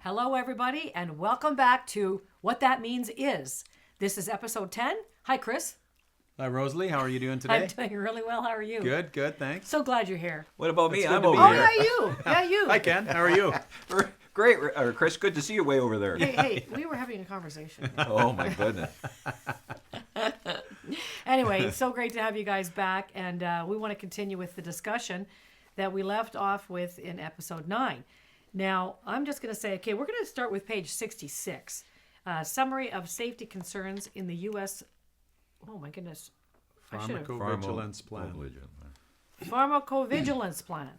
Hello, everybody, and welcome back to What That Means Is. This is episode 10. Hi, Chris. Hi, Rosalie. How are you doing today? I'm doing really well. How are you? Good, thanks. So glad you're here. What about me? I'm to over be Oh, here. yeah, you. Yeah, you. Hi, Ken. How are you? Great, Chris. Good to see you way over there. Hey, we were having a conversation. Oh my goodness. Anyway, it's so great to have you guys back, and we want to continue with the discussion that we left off with in episode 9. Now, I'm just going to say, okay, we're going to start with page 66. Summary of safety concerns in the U.S. Oh, my goodness. Pharmacovigilance plan. Pharmacovigilance plan.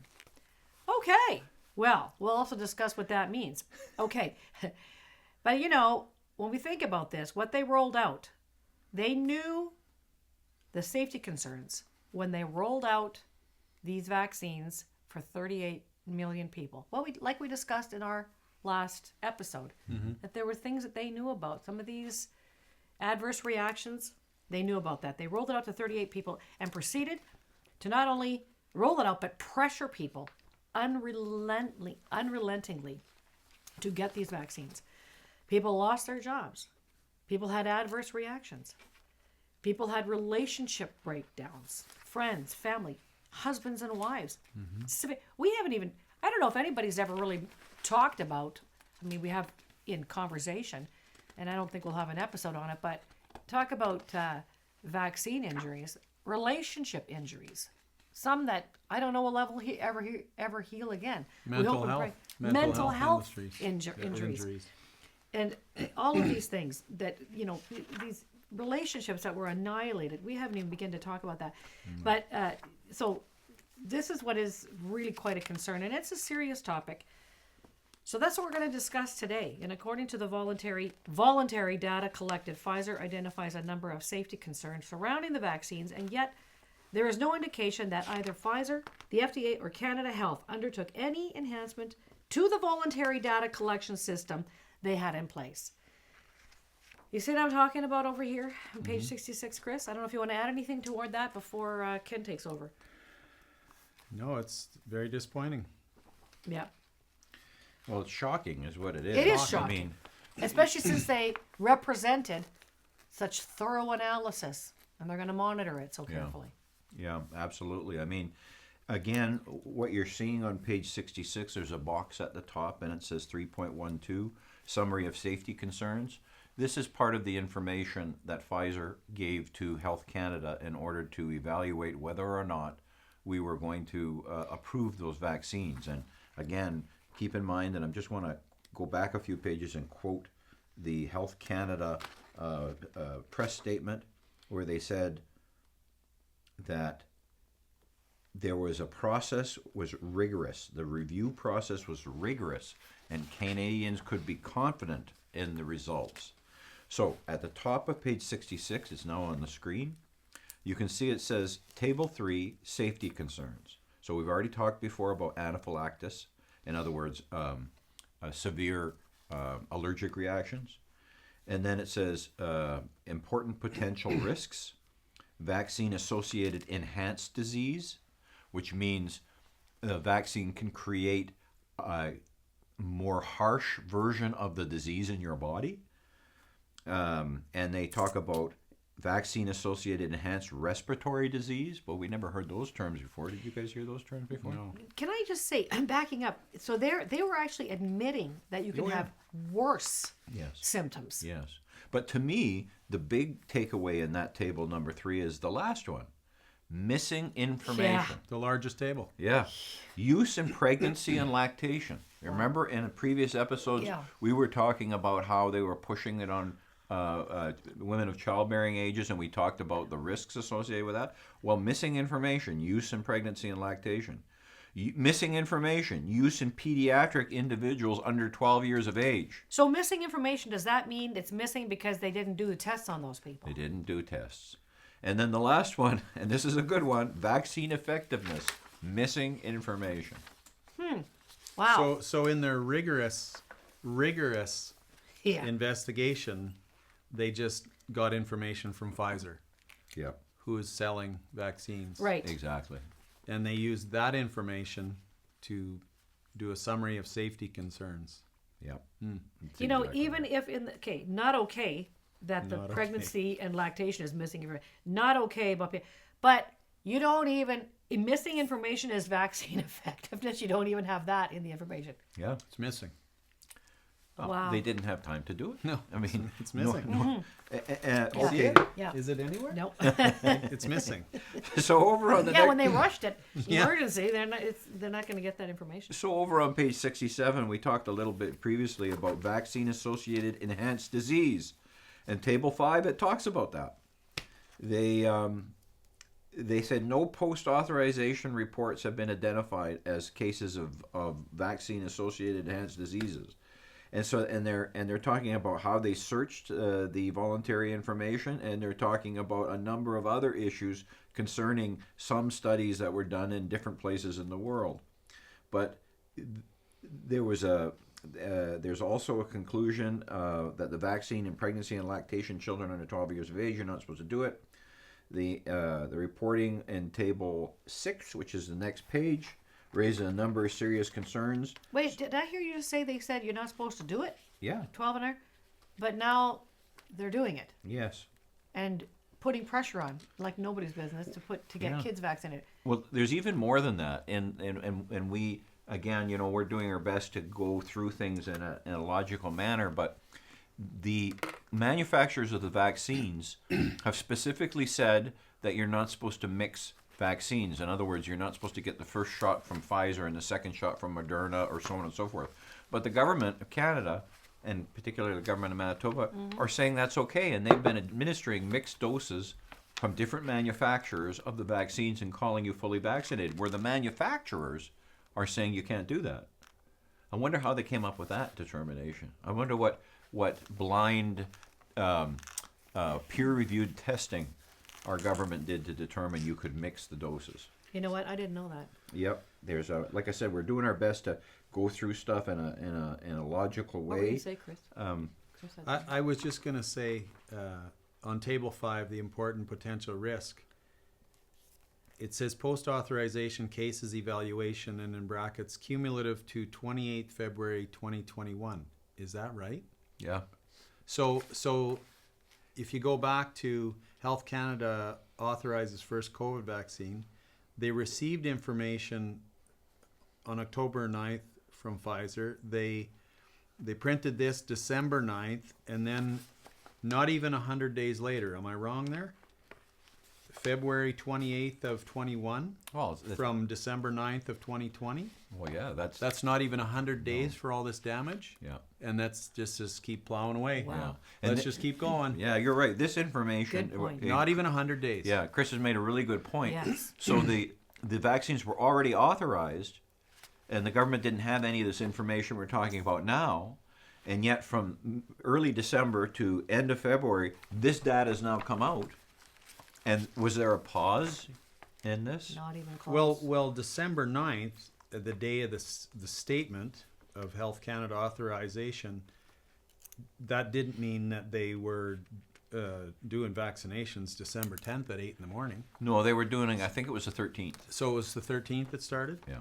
Okay. Well, we'll also discuss what that means. Okay. But, you know, when we think about this, what they rolled out, they knew the safety concerns when they rolled out these vaccines for 38 million people. Well, like we discussed in our last episode, that there were things that they knew about. Some of these adverse reactions, they knew about that. They rolled it out to 38 people and proceeded to not only roll it out, but pressure people unrelentingly to get these vaccines. People lost their jobs. People had adverse reactions. People had relationship breakdowns. Friends, family, husbands and wives. We haven't even, I don't know if anybody's ever really talked about, I mean, we have in conversation, and I don't think we'll have an episode on it, but talk about vaccine injuries, relationship injuries. Some that I don't know will ever heal again. Mental health injuries. And all of these things that, you know, these relationships that were annihilated, we haven't even begun to talk about that. But so this is what is really quite a concern, and it's a serious topic. So that's what we're going to discuss today. And according to the voluntary data collected, Pfizer identifies a number of safety concerns surrounding the vaccines, and yet there is no indication that either Pfizer, the FDA, or Canada Health undertook any enhancement to the voluntary data collection system they had in place. You see what I'm talking about over here on page 66, Chris? I don't know if you want to add anything toward that before Ken takes over. No, it's very disappointing. Yeah. Well, it's shocking is what it is. It is shocking. I mean, especially since they represented such thorough analysis, and they're going to monitor it so carefully. Yeah, absolutely. I mean, again, what you're seeing on page 66, there's a box at the top, and it says 3.12, Summary of Safety Concerns. This is part of the information that Pfizer gave to Health Canada in order to evaluate whether or not we were going to approve those vaccines. And again, keep in mind, and I just want to go back a few pages and quote the Health Canada press statement, where they said that there was a process, was rigorous. The review process was rigorous, and Canadians could be confident in the results. So at the top of page 66, it's now on the screen, you can see it says Table 3, Safety Concerns. So we've already talked before about anaphylaxis, in other words, severe allergic reactions. And then it says important potential risks, vaccine-associated enhanced disease, which means the vaccine can create a more harsh version of the disease in your body. And they talk about vaccine-associated enhanced respiratory disease. Well, we never heard those terms before. Did you guys hear those terms before? No. Can I just say, I'm backing up. So they were actually admitting that you can have worse symptoms. Yes. But to me, the big takeaway in that table number 3 is the last one. Missing information. The largest table. Yeah. Use in pregnancy and lactation. Remember in previous episodes, we were talking about how they were pushing it on women of childbearing ages, and we talked about the risks associated with that. Well, missing information, use in pregnancy and lactation. Missing information, use in pediatric individuals under 12 years of age. So missing information, does that mean it's missing because they didn't do the tests on those people? They didn't do tests. And then the last one, and this is a good one, vaccine effectiveness, missing information. Wow. So in their rigorous investigation, they just got information from Pfizer, who is selling vaccines. Right. Exactly. And they used that information to do a summary of safety concerns. Yeah. That's You know, exactly even right. if not okay that the Not okay. pregnancy and lactation is missing information. Not okay, but you don't even missing information is vaccine effectiveness. You don't even have that in the information. Yeah. It's missing. Well, Wow. They didn't have time to do it. No, I mean, it's missing. okay. Yeah. Is it anywhere? No. It's missing. So over on the Yeah, next, when they rushed it, Yeah. emergency, they're not going to get that information. so over on page 67, we talked a little bit previously about vaccine-associated enhanced disease, and table 5 it talks about that. They said no post-authorization reports have been identified as cases of vaccine-associated enhanced diseases. And so, they're talking about how they searched the voluntary information, and they're talking about a number of other issues concerning some studies that were done in different places in the world. But there's also a conclusion that the vaccine in pregnancy and lactation children under 12 years of age, you're not supposed to do it. The reporting in table 6, which is the next page, raises a number of serious concerns. Wait, did I hear you just say they said you're not supposed to do it? Yeah. 12 and under? But now they're doing it Yes. and putting pressure on like nobody's business to get Yeah. kids vaccinated. Well, there's even more than that, and we, again, we're doing our best to go through things in a logical manner, but the manufacturers of the vaccines have specifically said that you're not supposed to mix vaccines. In other words, you're not supposed to get the first shot from Pfizer and the second shot from Moderna, or so on and so forth. But the government of Canada, and particularly the government of Manitoba, are saying that's okay, and they've been administering mixed doses from different manufacturers of the vaccines and calling you fully vaccinated, where the manufacturers are saying you can't do that. I wonder how they came up with that determination. I wonder what blind peer-reviewed testing our government did to determine you could mix the doses. You know what? I didn't know that. Yep, there's like I said, we're doing our best to go through stuff in a logical What were you way. say, Chris? Chris had I was just going to say, on table 5, the important potential risk. It says post-authorization cases evaluation, and in brackets, cumulative to 28th February 2021. Is that right? Yeah. So if you go back to Health Canada authorizes first COVID vaccine, they received information on October 9th from Pfizer. They printed this December 9th, and then not even 100 days later. Am I wrong there? February 28th of 21 Well, from December 9th of 2020. well, yeah, That's not even 100 days for all this damage. yeah. And that's just keep plowing away. Wow. Yeah. Let's And just keep going. Yeah, you're right. This information, Good point. Not even 100 days. yeah, Chris has made a really good point. Yes. So the vaccines were already authorized, and the government didn't have any of this information we're talking about now, and yet from early December to end of February, this data has now come out. And was there a pause in this? Not even close. Well, December 9th, the day of the statement of Health Canada authorization, that didn't mean that they were doing vaccinations December 10th at 8 in the morning. No, they were doing, I think it was the 13th. So it was the 13th it started? Yeah.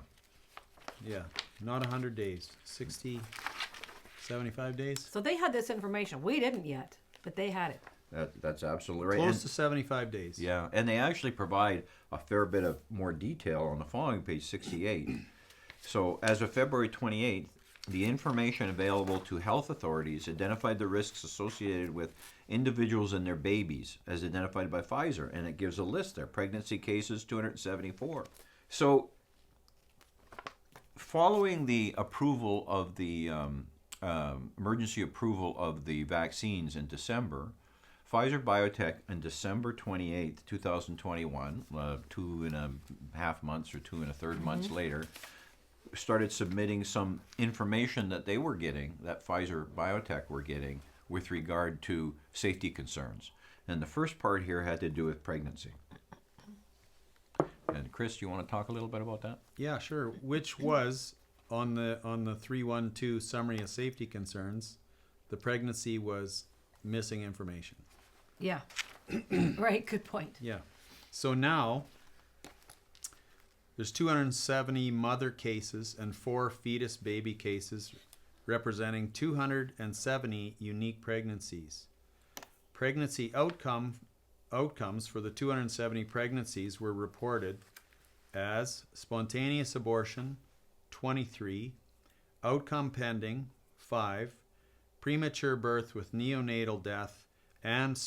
Yeah, not 100 days, 60, 75 days? So they had this information. We didn't yet, but they had it. That's absolutely right. Close And- to 75 days. Yeah, and they actually provide a fair bit of more detail on the following page 68. So, as of February 28th, the information available to health authorities identified the risks associated with individuals and their babies, as identified by Pfizer, and it gives a list there. Pregnancy cases, 274. So, following the approval of the emergency approval of the vaccines in December, Pfizer Biotech on December 28th, 2021, 2.5 months or 2 1/3 months later, started submitting some information that they were getting, that Pfizer Biotech were getting, with regard to safety concerns. And the first part here had to do with pregnancy. And Chris, do you want to talk a little bit about that? Yeah, sure. Which was on the 312 summary of safety concerns, the pregnancy was missing information. Yeah. Right. Good point. Yeah. So now there's 270 mother cases and 4 fetus baby cases representing 270 unique pregnancies. Pregnancy outcomes for the 270 pregnancies were reported as spontaneous abortion, 23, outcome pending, 5, premature birth with neonatal death, and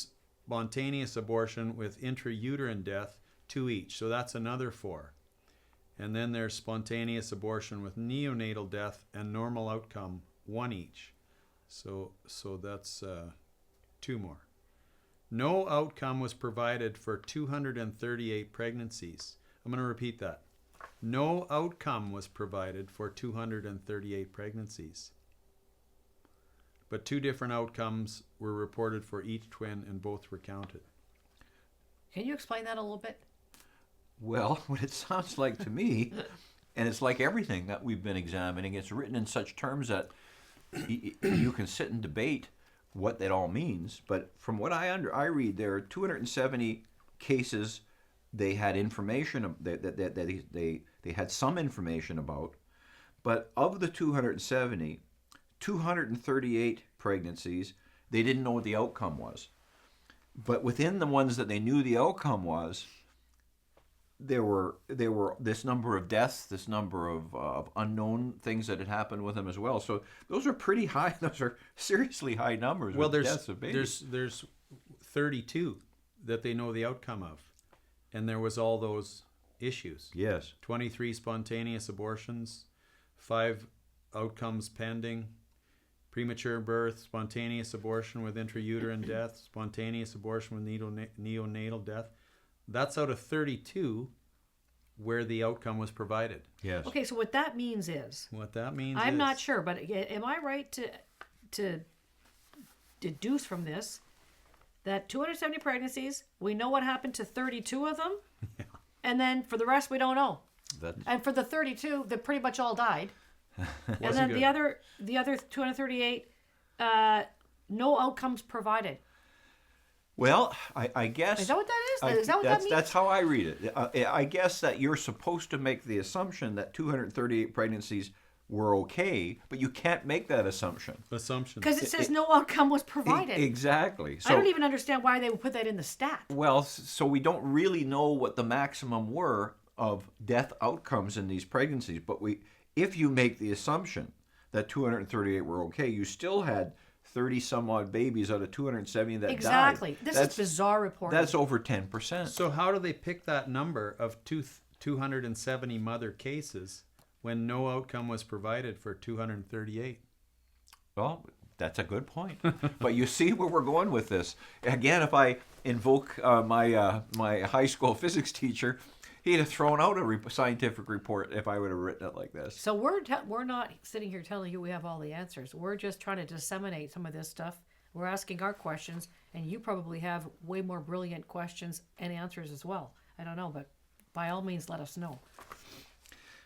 spontaneous abortion with intrauterine death, 2 each. So that's another 4. And then there's spontaneous abortion with neonatal death and normal outcome, 1 each. So that's 2 more. No outcome was provided for 238 pregnancies. I'm going to repeat that. No outcome was provided for 238 pregnancies. But 2 different outcomes were reported for each twin, and both were counted. Can you explain that a little bit? Well, what it sounds like to me, and it's like everything that we've been examining, it's written in such terms that you can sit and debate what that all means. But from what I read, there are 270 cases they had information that they had some information about, but of the 270, 238 pregnancies, they didn't know what the outcome was. But within the ones that they knew the outcome was, there were this number of deaths, this number of unknown things that had happened with them as well. So those are pretty high. Those are seriously high numbers. Well, with deaths of babies. there's 32 that they know the outcome of, and there was all those issues. Yes. 23 spontaneous abortions, 5 outcomes pending, premature birth, spontaneous abortion with intrauterine death, spontaneous abortion with neonatal death. That's out of 32 where the outcome was provided. Yes. Okay, so what that means is, What that means I'm is, not sure, but am I right to deduce from this that 270 pregnancies, we know what happened to 32 of them, and then for the rest we don't know. And for the 32, they pretty much all died. And then the other 238, no outcomes provided. Well, I guess... Is that what that is? Is that what that means? That's how I read it. I guess that you're supposed to make the assumption that 238 pregnancies were okay, but you can't make that assumption. Because it says no outcome was provided. Exactly. So, I don't even understand why they would put that in the stat. Well, so we don't really know what the maximum were of death outcomes in these pregnancies, but if you make the assumption that 238 were okay, you still had 30 some odd babies out of 270 that died. Exactly. This is bizarre reporting. That's over 10%. So how do they pick that number of 270 mother cases when no outcome was provided for 238? Well, that's a good point. But you see where we're going with this. Again, if I invoke my high school physics teacher, he'd have thrown out a scientific report if I would have written it like this. So we're not sitting here telling you we have all the answers. We're just trying to disseminate some of this stuff. We're asking our questions, and you probably have way more brilliant questions and answers as well. I don't know, but by all means, let us know.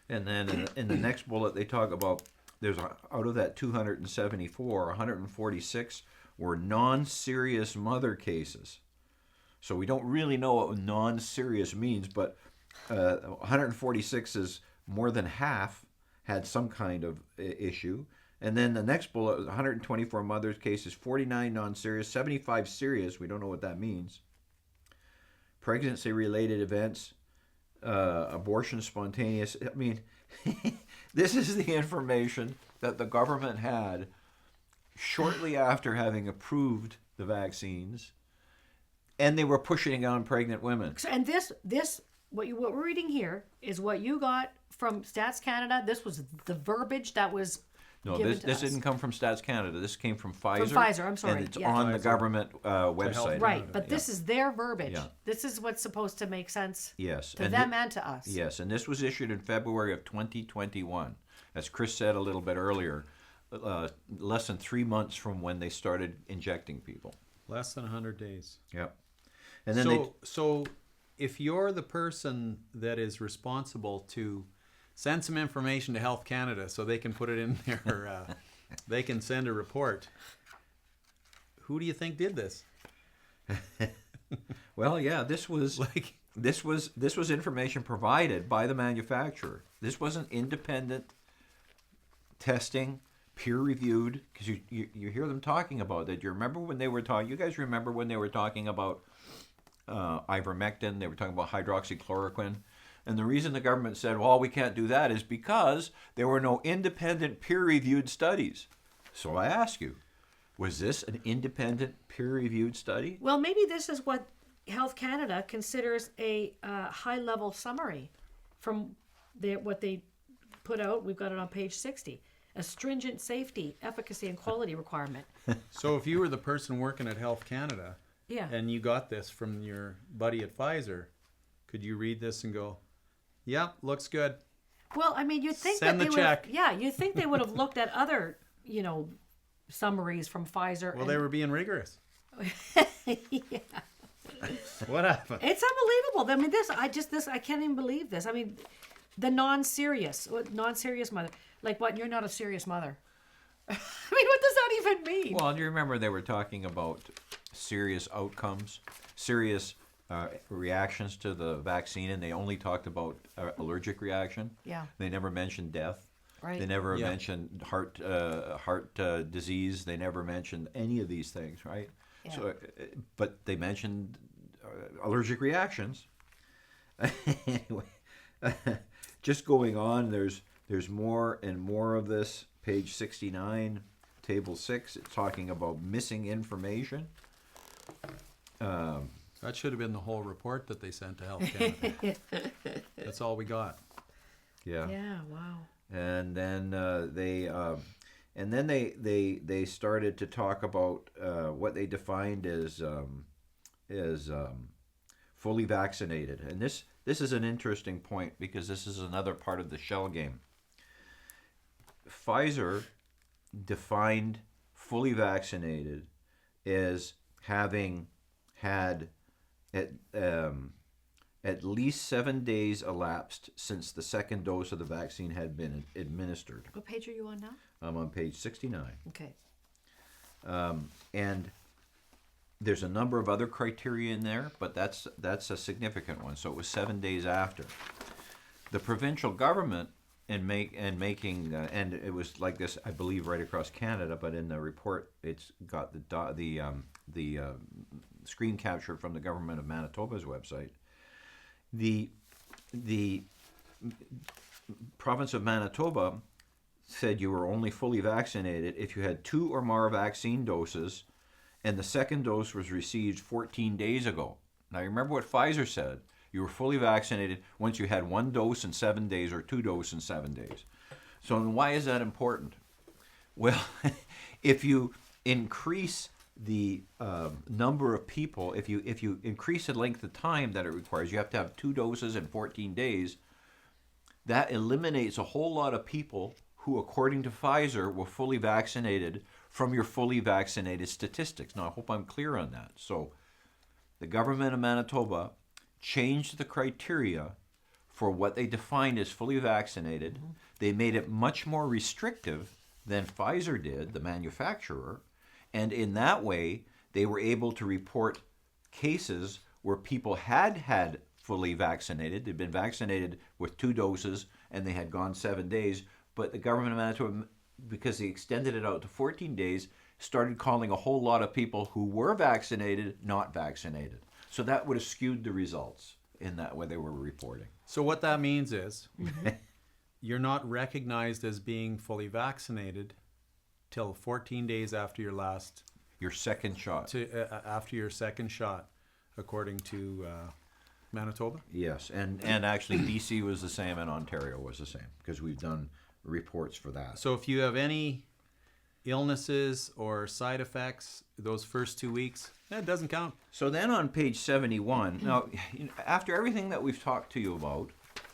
And then in the next bullet, they talk about out of that 274, 146 were non-serious mother cases. So we don't really know what non-serious means, but 146 is more than half had some kind of issue. And then the next bullet was 124 mothers cases, 49 non-serious, 75 serious. We don't know what that means. Pregnancy-related events, abortion spontaneous. I mean, this is the information that the government had shortly after having approved the vaccines, and they were pushing it on pregnant women. And this what we're reading here is what you got from Stats Canada. This was the verbiage that was given to this us. didn't come from Stats Canada. This came from Pfizer. From Pfizer, I'm sorry. And it's Yeah. on the Pfizer. government website. Right, but this is their verbiage. Yeah. This is what's supposed to make sense Yes. to them and to us. Yes, and this was issued in February of 2021. As Chris said a little bit earlier, less than 3 months from when they started injecting people. Less than 100 days. Yep. And then So if you're the person that is responsible to send some information to Health Canada so they can put it in their, they can send a report, who do you think did this? well, yeah, this was information provided by the manufacturer. This wasn't independent testing peer-reviewed, because you hear them talking about that. You remember when they were talking? You guys remember when they were talking about ivermectin? They were talking about hydroxychloroquine, and the reason the government said, "Well, we can't do that," is because there were no independent peer-reviewed studies. So I ask you, was this an independent peer-reviewed study? Well, maybe this is what Health Canada considers a high-level summary from what they put out. We've got it on page 60. A stringent safety, efficacy, and quality requirement. So if you were the person working at Health Canada, Yeah. and you got this from your buddy at Pfizer, could you read this and go, "Yeah, looks good"? Well, I mean, you'd think Send that the they would. check. Yeah, you'd think they would have looked at other, summaries from Pfizer. Well, they were being rigorous. Yeah. What happened? It's unbelievable. I mean, I can't even believe this. I mean, the non-serious mother. Like what? You're not a serious mother. I mean, what does that even mean? Well, do you remember they were talking about serious outcomes, serious reactions to the vaccine, and they only talked about allergic reaction. Yeah. They never mentioned death. Right. They never Yeah. mentioned heart disease. They never mentioned any of these things, right? Yeah. So, but they mentioned allergic reactions. Anyway, just going on. There's more and more of this. Page 69, table 6. It's talking about missing information. That should have been the whole report that they sent to Health Canada. That's all we got. Yeah. Yeah. Wow. And then they started to talk about what they defined as fully vaccinated. And this is an interesting point because this is another part of the shell game. Pfizer defined fully vaccinated as having had at least 7 days elapsed since the second dose of the vaccine had been administered. What page are you on now? I'm on page 69. Okay. And there's a number of other criteria in there, but that's a significant one. So it was 7 days after. The provincial government and it was like this, I believe, right across Canada. But in the report, it's got the screen capture from the government of Manitoba's website. The province of Manitoba said you were only fully vaccinated if you had 2 or more vaccine doses, and the second dose was received 14 days ago. Now, you remember what Pfizer said. You were fully vaccinated once you had 1 dose in 7 days or 2 doses in 7 days. So why is that important? Well, if you increase the number of people, if you increase the length of time that it requires, you have to have 2 doses in 14 days, that eliminates a whole lot of people who, according to Pfizer, were fully vaccinated from your fully vaccinated statistics. Now, I hope I'm clear on that. So the government of Manitoba changed the criteria for what they defined as fully vaccinated. Mm-hmm. They made it much more restrictive than Pfizer did, the manufacturer, and in that way, they were able to report cases where people had fully vaccinated. They'd been vaccinated with 2 doses, and they had gone 7 days. But the government of Manitoba, because they extended it out to 14 days, started calling a whole lot of people who were vaccinated not vaccinated. So that would have skewed the results in that way they were reporting. So what that means is you're not recognized as being fully vaccinated till 14 days after your second shot. After your second shot, according to Manitoba? Yes, and actually BC was the same and Ontario was the same because we've done reports for that. So if you have any illnesses or side effects those first 2 weeks, it doesn't count. So then on page 71, now after everything that we've talked to you about,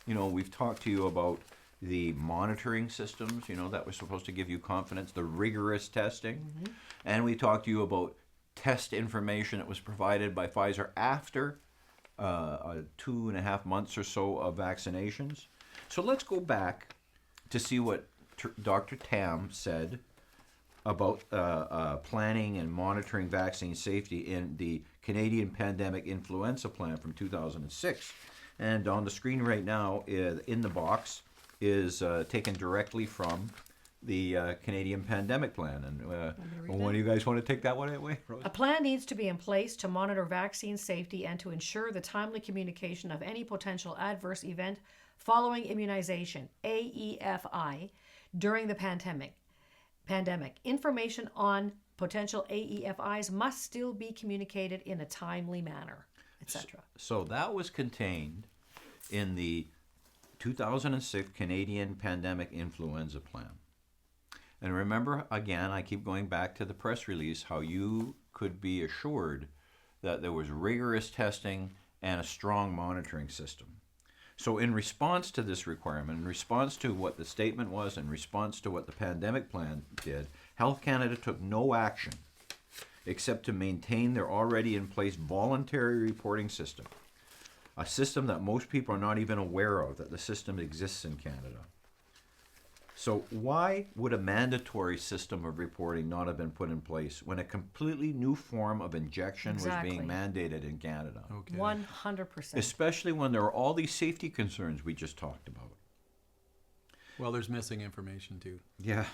we've talked to you about the monitoring systems, that was supposed to give you confidence, the rigorous testing, and we talked to you about test information that was provided by Pfizer after 2.5 months or so of vaccinations. So let's go back to see what Dr. Tam said about planning and monitoring vaccine safety in the Canadian Pandemic Influenza Plan from 2006. And on the screen right now, in the box, is taken directly from Canadian pandemic plan. And read one of you guys want to take that one away, Rose? A plan needs to be in place to monitor vaccine safety and to ensure the timely communication of any potential adverse event following immunization, AEFI, during the pandemic. Information on potential AEFIs must still be communicated in a timely manner, etc. So that was contained in the 2006 Canadian Pandemic Influenza Plan. And remember, again, I keep going back to the press release, how you could be assured that there was rigorous testing and a strong monitoring system. So in response to this requirement, in response to what the statement was, in response to what the pandemic plan did, Health Canada took no action except to maintain their already in place voluntary reporting system, a system that most people are not even aware of, that the system exists in Canada. So why would a mandatory system of reporting not have been put in place when a completely new form of injection was being mandated in Canada? Okay. 100%. Especially when there are all these safety concerns we just talked about. Well, there's missing information too. Yeah.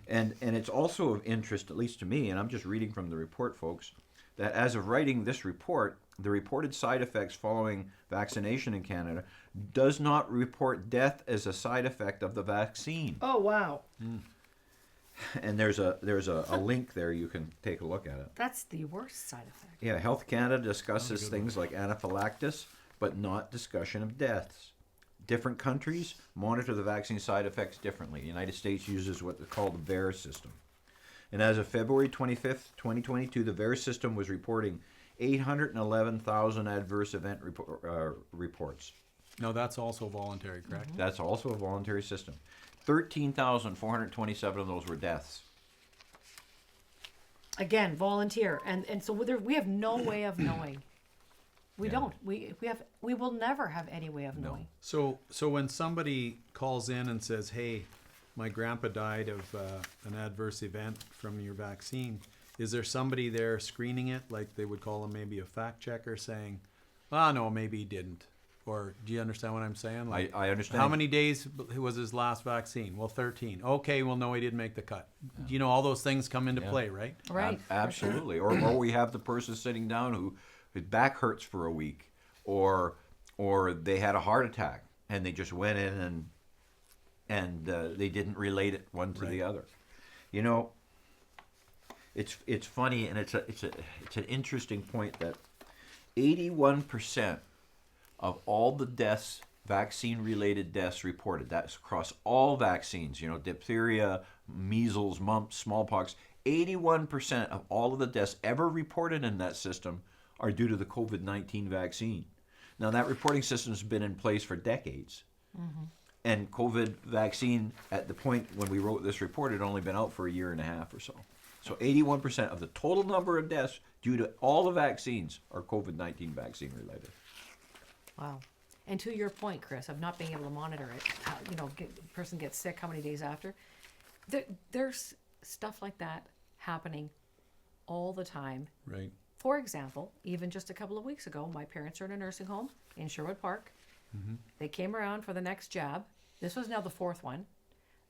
And it's also of interest, at least to me, and I'm just reading from the report, folks, that as of writing this report, the reported side effects following vaccination in Canada does not report death as a side effect of the vaccine. Oh, wow. And there's a link there, you can take a look at it. That's the worst side effect. Yeah, Health Canada discusses things like anaphylaxis, but not discussion of deaths. Different countries monitor the vaccine side effects differently. The United States uses what they call the VAERS system. And as of February 25th, 2022, the VAERS system was reporting 811,000 adverse event reports. No, that's also voluntary, correct? That's also a voluntary system. 13,427 of those were deaths. Again, volunteer. And so we have no way of knowing. We don't. We will never have any way of knowing. So when somebody calls in and says, "Hey, my grandpa died of an adverse event from your vaccine," is there somebody there screening it, like they would call him maybe a fact checker, saying, no, maybe he didn't"? Or do you understand what I'm saying? Like, I understand. how many days was his last vaccine? Well, 13. Okay, well, no, he didn't make the cut. You know, all those things come into play, right? Right. Absolutely. Or we have the person sitting down whose back hurts for a week, or they had a heart attack and they just went in and they didn't relate it one to the other. You know, it's funny, and it's an interesting point that 81% of all the deaths, vaccine-related deaths reported, that's across all vaccines, you know, diphtheria, measles, mumps, smallpox, 81% of all of the deaths ever reported in that system are due to the COVID-19 vaccine. Now, that reporting system has been in place for decades. Mm-hmm. And COVID vaccine, at the point when we wrote this report, had only been out for a year and a half or so. So 81% of the total number of deaths due to all the vaccines are COVID-19 vaccine related. Wow. And to your point, Chris, of not being able to monitor it, how, the person gets sick, how many days after? There's stuff like that happening all the time. Right. For example, even just a couple of weeks ago, my parents are in a nursing home in Sherwood Park. Mm-hmm. They came around for the next jab. This was now the fourth one.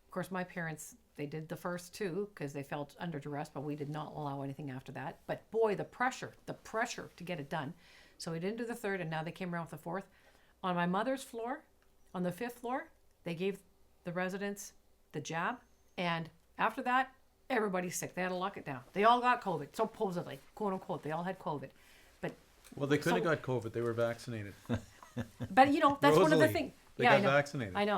Of course, my parents, they did the first two because they felt under duress, but we did not allow anything after that. But boy, the pressure to get it done. So we didn't do the third, and now they came around with the fourth. On my mother's floor, on the fifth floor, they gave the residents the jab, and after that, everybody's sick. They had to lock it down. They all got COVID, supposedly, quote unquote. They all had COVID, but Well, they couldn't have got COVID. They were vaccinated. but that's one of the Rosalie, things. they Yeah, got I know. vaccinated. I know.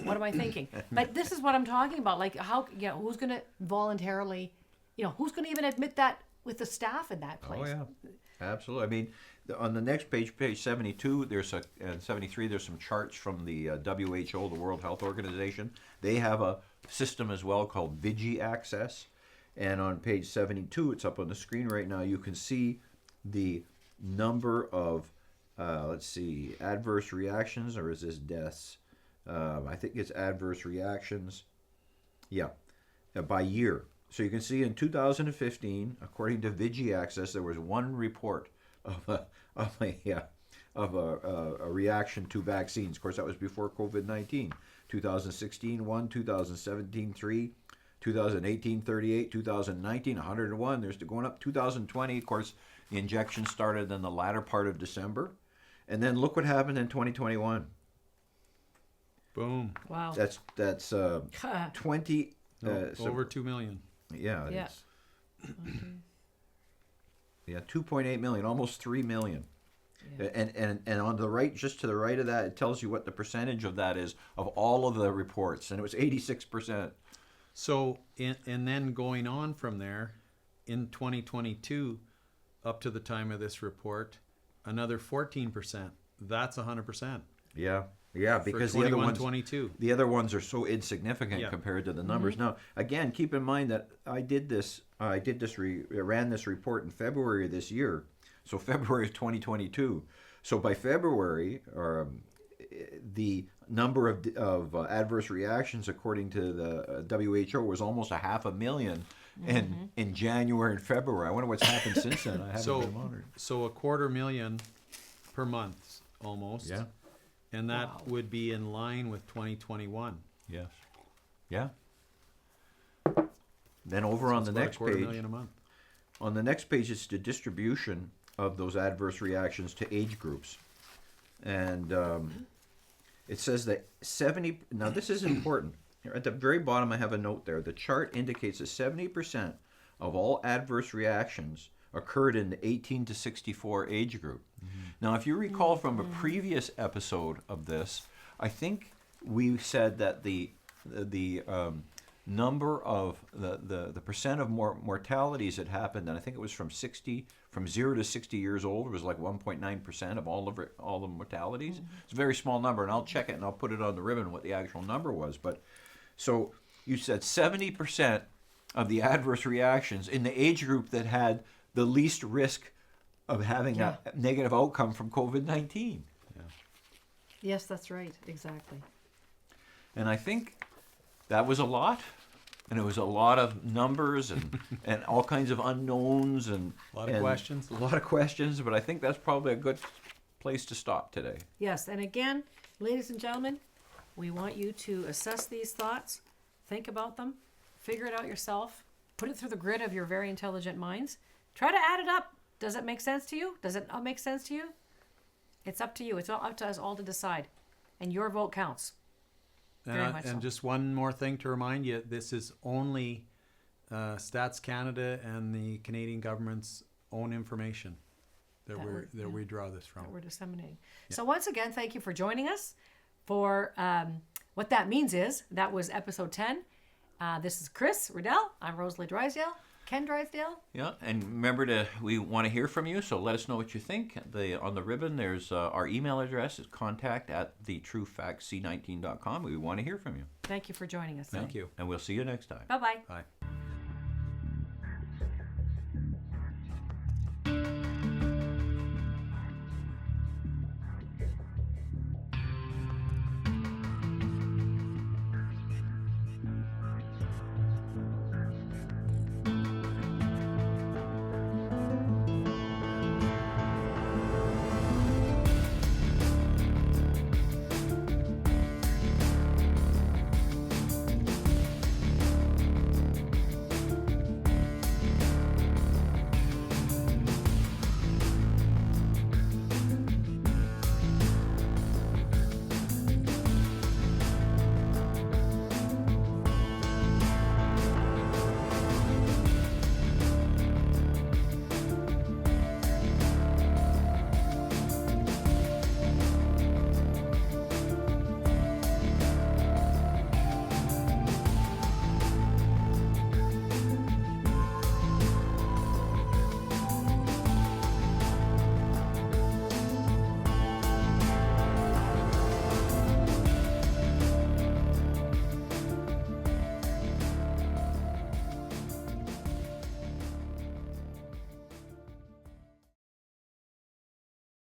What am I thinking? But this is what I'm talking about. Like, how? Who's going to voluntarily? Who's going to even admit that with the staff in that place? Oh yeah, absolutely. I mean, on the next page, page 72, and 73, there's some charts from the WHO, the World Health Organization. They have a system as well called Vigi Access, and on page 72, it's up on the screen right now. You can see the number of adverse reactions, or is this deaths? I think it's adverse reactions. Yeah, by year. So you can see in 2015, according to Vigi Access, there was one report of a reaction to vaccines. Of course, that was before COVID-19. 2016, 1, 2017, 3, 2018, 38, 2019, 101. There's going up. 2020, of course, the injection started in the latter part of December. And then look what happened in 2021. Boom. Wow. That's 20. Over 2 million. Yeah. Yeah. It's, yeah, 2.8 million, almost 3 million. Yeah. And on the right, just to the right of that, it tells you what the percentage of that is of all of the reports, and it was 86%. So, and then going on from there, in 2022, up to the time of this report, another 14%. That's 100%. Yeah, yeah, because for the other 21, ones, 22. the other ones are so insignificant Yeah. compared to the numbers. Now, again, keep in mind that I ran this report in February of this year, so February of 2022. So by February, the number of adverse reactions, according to the WHO, was almost 500,000 in January and February. I wonder what's happened since then. I haven't been monitoring. So 250,000 per month, almost. Yeah. And that Wow. would be in line with 2021. Yes. Yeah. Then over So on it's the about next 250,000 page, a month. on the next page, it's the distribution of those adverse reactions to age groups, and it says that 70. Now this is important. Here at the very bottom, I have a note there. The chart indicates that 70% of all adverse reactions occurred in the 18 to 64 age group. Now, if you recall from a previous episode of this, I think we said that the number of the percent of mortalities that happened, and I think it was from 0 to 60 years old, was like 1.9% of all the mortalities. It's a very small number, and I'll check it and I'll put it on the ribbon what the actual number was. But so you said 70% of the adverse reactions in the age group that had the least risk of having a negative outcome from COVID-19. Yes, that's right. Exactly. And I think that was a lot. And it was a lot of numbers and all kinds of unknowns and A lot of questions. A lot of questions, but I think that's probably a good place to stop today. Yes, and again, ladies and gentlemen, we want you to assess these thoughts, think about them, figure it out yourself, put it through the grid of your very intelligent minds. Try to add it up. Does it make sense to you? Does it not make sense to you? It's up to you. It's all up to us all to decide. And your vote counts. Very much so. And just one more thing to remind you, this is only Stats Canada and the Canadian government's own information that we draw this from. That we're disseminating. So once again, thank you for joining us for what that means is that was episode 10. This is Chris Riddell. I'm Rosalie Drysdale. Ken Drysdale. Yeah, and remember we want to hear from you, so let us know what you think. On the ribbon, there's our email address is contact@thetruefactc19.com. We want to hear from you. Thank you for joining us. Thank you. And we'll see you next time. Bye-bye. Bye.